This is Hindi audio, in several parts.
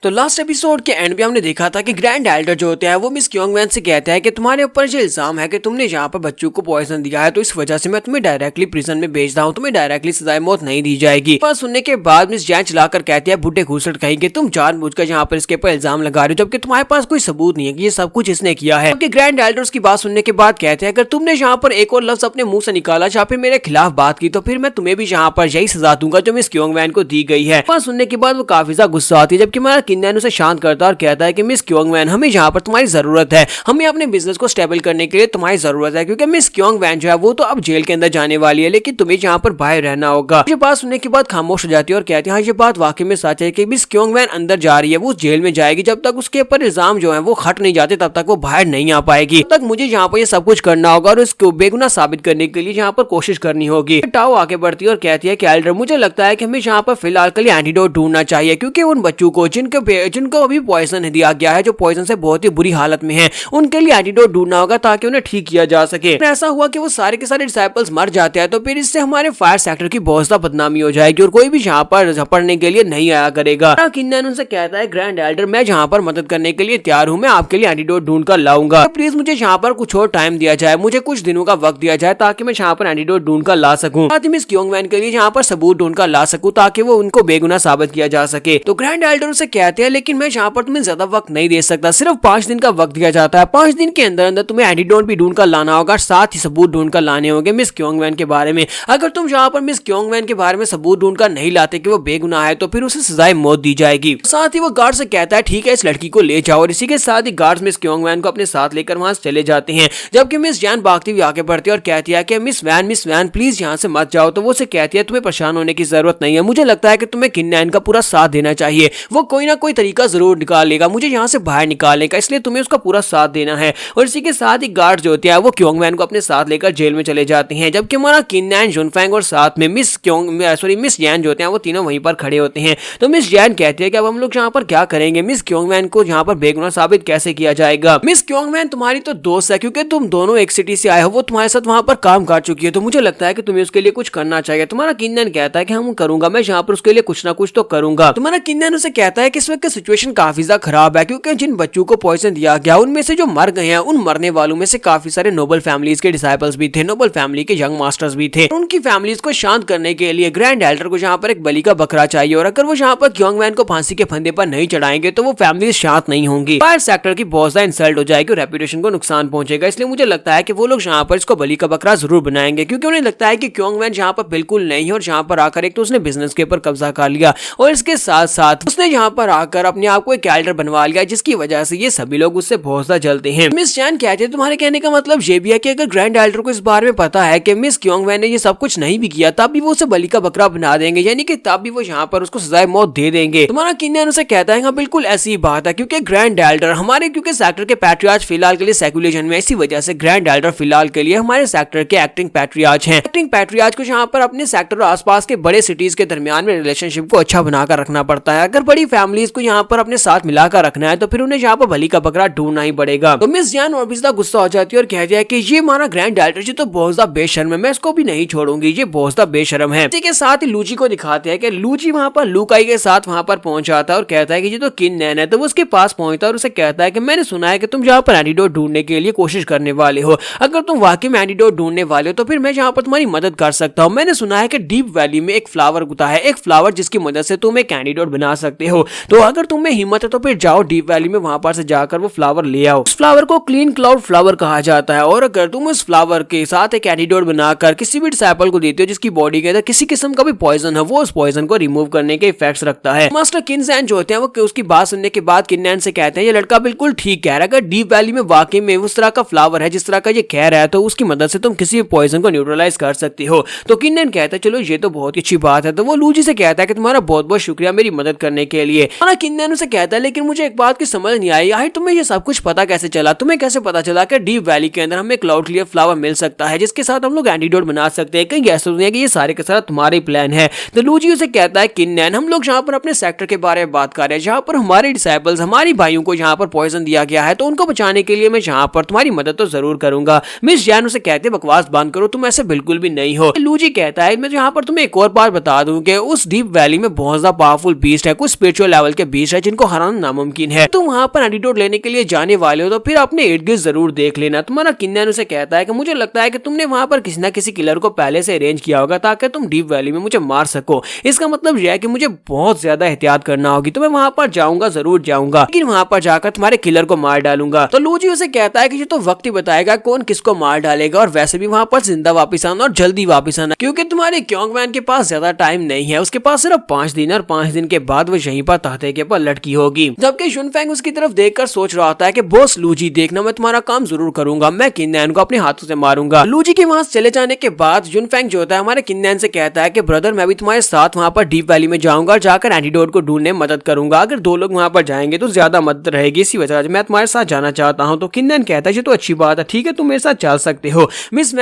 तो लास्ट एपिसोड के एंड में हमने देखा था कि ग्रैंड एल्डर जो होते हैं वो मिस क्योंगवैन से कहते हैं कि तुम्हारे ऊपर जो इल्जाम है कि तुमने यहाँ पर बच्चों को पॉइजन दिया है, तो इस वजह से मैं तुम्हें डायरेक्टली प्रिजन में भेज रहा हूँ, तुम्हें डायरेक्टली सजाए मौत नहीं दी जाएगी। पर सुनने के बाद मिस जैन चलाकर कहती है बुढ़े घूसट कहेंगे तुम जानबूझकर यहाँ पर इसके ऊपर इल्जाम लगा रहे हो, जबकि तुम्हारे पास कोई सबूत नहीं है कि ये सब कुछ इसने किया है। जबकि ग्रैंड एल्डर उसकी बात सुनने के बाद कहते हैं अगर तुमने यहाँ पर एक और लफ्ज अपने मुंह से निकाला जहाँ पे मेरे खिलाफ बात की तो फिर मैं तुम्हें भी यहाँ पर यही सजा दूंगा जो मिस क्योंगवैन को दी गई है। बात सुनने के बाद वो काफी ज्यादा गुस्सा आती है, जबकि हमारा किन्नैन उसे शांत करता है और कहता है कि मिस क्योंगवैन हमें यहाँ पर तुम्हारी जरूरत है, हमें अपने बिजनेस को स्टेबल करने के लिए तुम्हारी जरूरत है, क्योंकि मिस क्योंगवैन जो है वो तो अब जेल के अंदर जाने वाली है, लेकिन तुम्हें यहाँ पर बाहर रहना होगा। ये बात सुनने के बाद खामोश हो जाती है और कहती है हाँ ये बात वाकई में सच है कि मिस क्योंगवैन अंदर जा रही है, वो जेल में जाएगी, जब तक उसके ऊपर इल्जाम जो है वो हट नहीं जाते तब तक वो बाहर नहीं आ पाएगी, तब तक मुझे यहाँ पर ये सब कुछ करना होगा और उसको बेगुनाह साबित करने के लिए यहाँ पर कोशिश करनी होगी। टाओ आगे बढ़ती है और कहती है कि एल्डर मुझे लगता है कि हमें यहाँ पर फिलहाल के लिए एंटीडोट ढूंढना चाहिए, क्योंकि उन बच्चों को जिनको अभी पॉइजन दिया गया है, जो पॉइजन से बहुत ही बुरी हालत में हैं, उनके लिए एंटीडोट ढूंढना होगा ताकि उन्हें ठीक किया जा सके। ऐसा हुआ कि वो सारे के सारे डिसाइपल्स मर जाते हैं तो फिर इससे हमारे फायर सेक्टर की बहुत ज्यादा बदनामी हो जाएगी और कोई भी यहाँ पर पढ़ने के लिए नहीं आया करेगा। किन्नैन उनसे कहता है ग्रैंड एल्डर मैं यहाँ पर मदद करने के लिए तैयार हूँ, मैं आपके लिए एंटीडोट ढूंढ कर लाऊंगा, प्लीज मुझे यहाँ पर कुछ और टाइम दिया जाए, मुझे कुछ दिनों का वक्त दिया जाए ताकि मैं यहाँ पर एंटीडोट ढूंढ कर ला सकूं, साथ ही मिस क्योंगवैन के लिए यहाँ पर सबूत ढूंढ कर ला सकूं ताकि वो उनको बेगुनाह साबित किया जा सके। तो ग्रैंड एल्डर उसे कहते हैं लेकिन मैं यहाँ पर तुम्हें ज्यादा वक्त नहीं दे सकता, सिर्फ 5 दिन का वक्त दिया जाता है, 5 दिन के अंदर अंदर तुम्हें एंटीडोट भी ढूंढ कर लाना होगा, साथ ही सबूत ढूंढ कर लाने होंगे मिस क्योंगवैन के बारे में। अगर तुम यहाँ पर मिस क्योंगवैन के बारे में सबूत ढूंढ कर नहीं लाते कि वो बेगुनाह है तो फिर उसे सजाए मौत दी जाएगी। साथ ही वो गार्ड से कहता है ठीक है इस लड़की को ले जाओ, और इसी के साथ ही गार्ड्स मिस क्योंगवैन को अपने साथ लेकर वहां चले जाते हैं, जबकि मिस जैन भागती हुई आगे बढ़ती है और कहती है कि मिस वैन प्लीज यहाँ से मत जाओ। तो वो उसे कहती है तुम्हें परेशान होने की जरूरत नहीं है, मुझे लगता है कि तुम्हें किन्नैन का पूरा साथ देना चाहिए, वो कोई ना कोई तरीका जरूर निकाल लेगा मुझे यहाँ से बाहर निकालने, इसलिए तुम्हें उसका पूरा साथ देना है। और इसी के साथ ही गार्ड जो होते हैं वो क्योंगवैन को अपने साथ लेकर जेल में चले जाते हैं, जबकि हमारा किन्नैन जुनफैंग और साथ में मिस जैन जो होते हैं वो तीनों वहीं पर खड़े होते हैं। तो मिस जैन कहती है कि अब हम लोग यहाँ पर क्या करेंगे, मिस क्योंगवैन को यहाँ पर बेगुनाह साबित कैसे किया जाएगा। मिस क्योंगवैन तुम्हारी तो दोस्त है, क्योंकि तुम दोनों एक सिटी से आए हो, वो तुम्हारे साथ वहां पर काम कर चुकी है, तो मुझे लगता है कि तुम्हें उसके लिए कुछ करना चाहिए। तुम्हारा किन्नैन कहता है कि हम करूंगा, मैं यहाँ पर उसके लिए कुछ ना कुछ तो करूंगा। तुम्हारा किन्नैन उसे कहता है कि इस वक्त सिचुएशन काफी ज्यादा खराब है, क्योंकि जिन बच्चों को पॉइजन दिया गया उनमें से जो मर गए हैं उन मरने वालों में से काफी सारे नोबल फैमिलीज के डिसाइपल्स भी थे, नोबल फैमिली के यंग मास्टर्स भी थे। उनकी फैमिलीज को शांत करने के लिए ग्रैंड एल्डर को यहाँ पर एक बलि का बकरा चाहिए, और अगर वो यहाँ पर क्योंगवैन को फांसी के फंदे पर नहीं चढ़ाएंगे तो वो फैमिली शांत नहीं होंगी, फायर सेक्टर की बहुत ज्यादा इंसल्ट हो जाएगी और रेपुटेशन को नुकसान पहुंचेगा। इसलिए मुझे लगता है कि वो लोग यहाँ पर इसको बलि का बकरा जरूर बनाएंगे, क्योंकि उन्हें लगता है कि क्योंगवैन यहाँ पर बिल्कुल नहीं है और यहाँ पर आकर एक तो उसने बिजनेस के ऊपर कब्जा कर लिया और इसके साथ साथ उसने यहाँ पर आकर अपने आप को एक एल्डर बनवा लिया, जिसकी वजह से ये सभी लोग उससे बहुत ज्यादा जलते हैं। मिस जैन कहते हैं तुम्हारे कहने का मतलब ये भी है कि अगर ग्रैंड एल्डर को इस बारे में पता है कि मिस क्योंगवैन ने ये सब कुछ नहीं भी किया तब भी वो उसे बलि का बकरा बना देंगे, यानी कि तब भी वो यहाँ पर उसको सजाए मौत दे देंगे। तुम्हारा किन्नैन उसे कहता है हाँ बिल्कुल ऐसी ही बात है, क्योंकि ग्रैंड एल्डर हमारे क्योंकि सेक्टर के पैट्रियार्च फिलहाल के लिए सेक्युलेशन में, इसी वजह से ग्रैंड एल्डर फिलहाल के लिए हमारे सेक्टर के एक्टिंग पैट्रियार्च हैं। एक्टिंग पैट्रियार्च को यहाँ पर अपने सेक्टर और आसपास के बड़े सिटीज के दरमियान में रिलेशनशिप को अच्छा बनाकर रखना पड़ता है। अगर बड़ी फैमिलीज को यहाँ पर अपने साथ मिलाकर रखना है तो फिर उन्हें यहाँ पर बलि का बकरा ढूंढना ही पड़ेगा। तो मिस जैन और भी ज्यादा गुस्सा हो जाती है और कहती है कि ये हमारा ग्रैंड एल्डर जी तो बहुत ज्यादा बेशर्म है, मैं इसको भी नहीं छोड़ूंगी, ये बहुत ज्यादा बेशर्म है। इसी के साथ ही लूची को दिखाते हैं कि लूची वहां पर लूकाई के साथ वहां पर पहुंच जाता है और कहता है कि ये तो किन्नैन है। तो वो उसके पास पहुंचता है और उसे कहता है कि मैंने सुना है कि तुम यहाँ पर एंटीडोट ढूंढने के लिए कोशिश करने वाले हो, अगर तुम वाकई में एंटीडोट ढूंढने वाले हो तो फिर मैं यहाँ पर तुम्हारी मदद कर सकता हूँ। मैंने सुना है कि डीप वैली में एक फ्लावर उगता है, एक फ्लावर जिसकी मदद से तुम एक एंटीडोट बना सकते हो, तो अगर तुम्हें हिम्मत है तो फिर जाओ डीप वैली में, वहां पर से जाकर वो फ्लावर ले आओ। उस फ्लावर को क्लीन क्लाउड फ्लावर कहा जाता है, और अगर तुम उस फ्लावर के साथ एक एंटीडोट बनाकर किसी भी डिसाइपल को देते हो जिसकी बॉडी के अंदर किसी किस्म का भी पॉइजन है, वो उस पॉइजन को रिमूव करने के इफेक्ट्स रखता है। मास्टर किन्नैन जो होते हैं वो उसकी बात सुनने के बाद किन्नैन से कहते हैं ये लड़का बिल्कुल ठीक कह रहा है, अगर डीप वैली में वाकई में उस तरह का फ्लावर है जिस तरह का ये कह रहा है तो उसकी मदद से तुम किसी भी पॉइजन को न्यूट्रलाइज कर सकते हो। तो किन्नैन कहता है चलो ये तो बहुत ही अच्छी बात है। तो वो लूजी से कहता है कि तुम्हारा बहुत बहुत शुक्रिया मेरी मदद करने के लिए। किन्नैन उसे कहता है लेकिन मुझे एक बात की समझ नहीं आई, यार तुम्हें ये सब कुछ पता कैसे चला, तुम्हें कैसे पता चला कि डीप वैली के अंदर हमें क्लाउड क्लियर फ्लावर मिल सकता है जिसके साथ हम लोग एंटीडोट बना सकते हैं, कहीं ऐसा नहीं है कि ये सारे के सारा तुम्हारे प्लान है। तो लूजी उसे कहता है किन्नैन हम लोग यहाँ पर अपने सेक्टर के बारे में बात कर रहे हैं जहाँ पर हमारे डिसाइपल्स हमारी भाइयों को यहाँ पर पॉइजन दिया गया है, तो उनको बचाने के लिए मैं यहाँ पर तुम्हारी मदद तो जरूर करूंगा। मिस जैन उसे कहते बकवास बंद करो, तुम ऐसे बिल्कुल भी नहीं हो। लूजी कहता है मैं यहाँ पर तुम्हें एक और बात बता दूं कि उस डीप वैली में बहुत ज्यादा पावरफुल बीस्ट है, कुछ स्पिरिचुअल लेवल के बीच है जिनको हराना नामुमकिन है। तुम वहाँ पर एंटीडोट लेने के लिए जाने वाले हो तो फिर अपने इर्द गिर्द जरूर देख लेना। तुम्हारा किन्नैन उसे कहता है कि मुझे लगता है कि तुमने वहाँ पर किसी न किसी किलर को पहले से अरेंज किया होगा ताकि तुम डीप वैली में मुझे मार सको। इसका मतलब यह है कि मुझे बहुत ज्यादा एहतियात करना होगी। तो मैं वहाँ पर जाऊंगा, जरूर जाऊंगा, लेकिन वहाँ पर जाकर तुम्हारे किलर को मार डालूंगा। तो लूजी उसे कहता है कि ये तो वक्त ही बताएगा कौन किसको मार डालेगा, और वैसे भी वहाँ पर जिंदा वापस आना और जल्दी वापस आना, क्योंकि तुम्हारे क्योंगमैन के पास ज्यादा टाइम नहीं है। उसके पास सिर्फ 5 दिन और 5 दिन के बाद वो यहीं पर तख्ते के पर लटकी होगी। जबकि जुनफेंग उसकी तरफ देखकर सोच रहा होता है कि बॉस लूजी, देखना मैं तुम्हारा काम जरूर करूंगा, मैं किन्नैन को अपने हाथों से मारूंगा। लूजी के वहां चले जाने के बाद जुनफेंग जो होता है हमारे किन्नैन से कहता है कि ब्रदर मैं भी तुम्हारे साथ वहां पर डीप वैली में जाऊंगा और जाकर एंटीडोट को ढूंढने में मदद करूंगा। अगर 2 लोग वहां पर जाएंगे तो ज्यादा मदद रहेगी, इसी वजह से मैं तुम्हारे साथ जाना चाहता हूं। तो किन्नैन कहता है ये तो अच्छी बात है, ठीक है तुम मेरे साथ चल सकते हो। मिस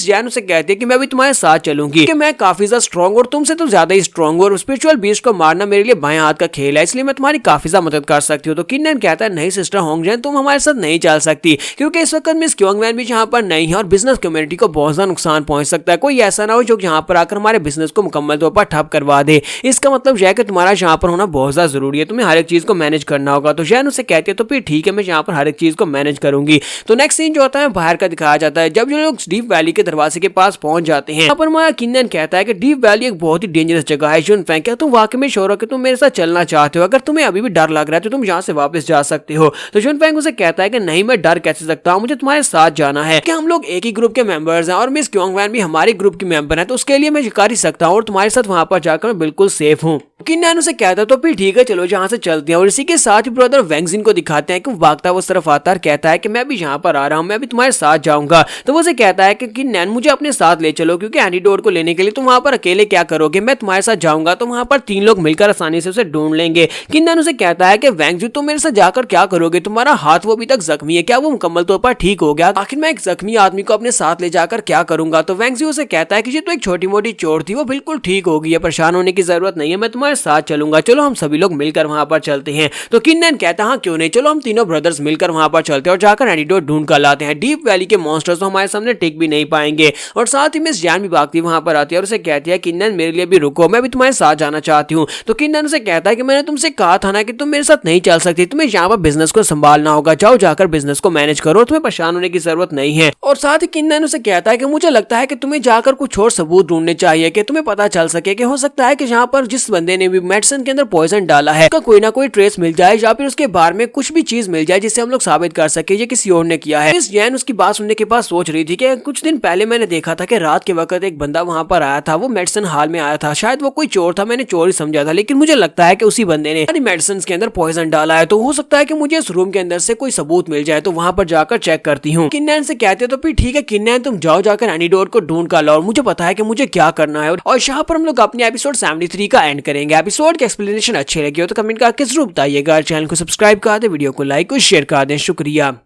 जैन उसे कहती है कि मैं भी तुम्हारे साथ चलूंगी, कि मैं काफी ज्यादा स्ट्रॉन्ग और तुमसे तो ज्यादा ही स्ट्रॉन्ग, और स्पिरिचुअल बीस्ट को मारना मेरे लिए बाएं हाथ का खेल है, इसलिए मैं तुम्हारी काफी ज्यादा मदद कर सकती हूँ। तो किन्नैन कहता है नहीं सिस्टर होंगजैन, तुम हमारे साथ नहीं चल सकती, क्योंकि इस वक्त मिस क्योंगमैन भी यहाँ पर नहीं है और बिजनेस कम्युनिटी को बहुत ज्यादा नुकसान पहुंच सकता है। कोई ऐसा ना हो जो यहाँ पर आकर हमारे बिजनेस को मुकम्मल तौर पर ठप करवा दे। इसका मतलब यह है कि तुम्हारा यहाँ पर होना बहुत ज्यादा जरूरी है, तुम्हें हर एक चीज को मैनेज करना होगा। तो जैन उसे कहती है तो फिर ठीक है, मैं यहाँ पर हर एक चीज को मैनेज करूंगी। तो नेक्स्ट सीन जो होता है बाहर का दिखाया जाता है। जब जो लोग डीप वैली के दरवाजे के पास पहुंच जाते हैं, यहाँ पर हमारा किन्नैन कहता है कि डीप वैली एक बहुत ही डेंजरस जगह है। जुनफेंग, क्या तुम वाकई में श्योर हो कि तुम मेरे साथ चलना चाहते हो? अगर तुम्हें अभी भी डर लग रहा है तो तुम यहाँ से वापस जा सकते हो। तो जुनफेंग उसे कहता है कि नहीं, मैं डर कैसे सकता हूँ, मुझे तुम्हारे साथ जाना है, कि हम लोग एक ही ग्रुप के मेंबर्स हैं और मिस क्योंगमैन भी हमारे ग्रुप की मेंबर है, तो उसके लिए मैं कर ही सकता हूँ और तुम्हारे साथ वहां पर जाकर मैं बिल्कुल सेफ हूँ। किन्नैन उसे कहता है तो फिर ठीक है चलो जहाँ से चलते हैं। और इसी के साथ ही ब्रदर वैंगजिन को दिखाते हैं कि वो भागता उस तरफ आता है, कहता है कि मैं भी यहाँ पर आ रहा हूँ, मैं भी तुम्हारे साथ जाऊंगा। तो वो उसे कहता है कि किन्नैन मुझे अपने साथ ले चलो, क्योंकि एंटीडोट को लेने के लिए तुम वहां पर अकेले क्या करोगे, मैं तुम्हारे साथ जाऊंगा तो वहां पर 3 लोग मिलकर आसानी से उसे ढूंढ लेंगे। किन्नैन उसे कहता है कि वैंगजिन तुम मेरे साथ जाकर क्या करोगे, तुम्हारा हाथ वो अभी तक जख्मी है, क्या वो मुकम्मल तौर पर ठीक हो गया? आखिर मैं एक जख्मी आदमी को अपने साथ ले जाकर क्या करूंगा? तो वैंगजिन उसे कहता है कि ये तो एक छोटी मोटी चोट थी, वो बिल्कुल ठीक हो गई है, परेशान होने की जरूरत नहीं है, मैं तुम्हारे साथ चलूंगा, चलो हम सभी लोग मिलकर वहां पर चलते हैं। तो किन्नैन कहता है हाँ क्यों नहीं, चलो हम तीनों ब्रदर्स मिलकर वहां पर चलते हैं और जाकर एंटीडोट ढूंढ कर लाते हैं। डीप वैली के मॉन्स्टर्स तो हमारे सामने टिक भी नहीं पाएंगे। और साथ ही मिस जैन भी भागती वहां पर आती है और उसे कहती है किन्नैन मेरे लिए भी रुको, मैं भी तुम्हारे साथ जाना चाहती हूँ। तो किन्नैन उसे कहता है कि मैंने तुमसे कहा था ना कि तुम मेरे साथ नहीं चल सकती, तुम्हें यहाँ पर बिजनेस को संभालना होगा, जाओ जाकर बिजनेस को मैनेज करो, तुम्हें परेशान होने की जरूरत नहीं है। और साथ ही किन्नैन उसे कहता है कि मुझे लगता है कि तुम्हें जाकर कुछ और सबूत ढूंढने चाहिए, कि तुम्हें पता चल सके कि हो सकता है कि यहाँ पर जिस बंदे ने भी मेडिसिन के अंदर पॉइजन डाला है उसका कोई ना कोई ट्रेस मिल जाए, या फिर उसके बारे में कुछ भी चीज मिल जाए जिससे हम लोग साबित कर सके ये किसी और ने किया है। मिस जैन उसकी बात सुनने के बाद सोच रही थी कि कुछ दिन पहले मैंने देखा था कि रात के वक्त एक बंदा वहां पर आया था, वो मेडिसिन हॉल में आया था, शायद वो कोई चोर था, मैंने चोर ही समझा था, लेकिन मुझे लगता है कि उसी बंदे ने मेडिसिन के अंदर पॉइजन डाला है। तो हो सकता है कि मुझे इस रूम के अंदर से कोई सबूत मिल जाए, तो वहां पर जाकर चेक करती हूँ। किन्नैन से कहते तो फिर ठीक है किन्नैन तुम जाओ जाकर एंटीडोट को ढूंढ कर लाओ, और मुझे पता है कि मुझे क्या करना है। और यहाँ पर हम लोग अपने एपिसोड 73 का एंड करेंगे। एपिसोड के एक्सप्लेनेशन अच्छे लगे हो तो कमेंट करके जरूर बताइएगा। चैनल को सब्सक्राइब कर दे, वीडियो को लाइक और शेयर कर दें। शुक्रिया।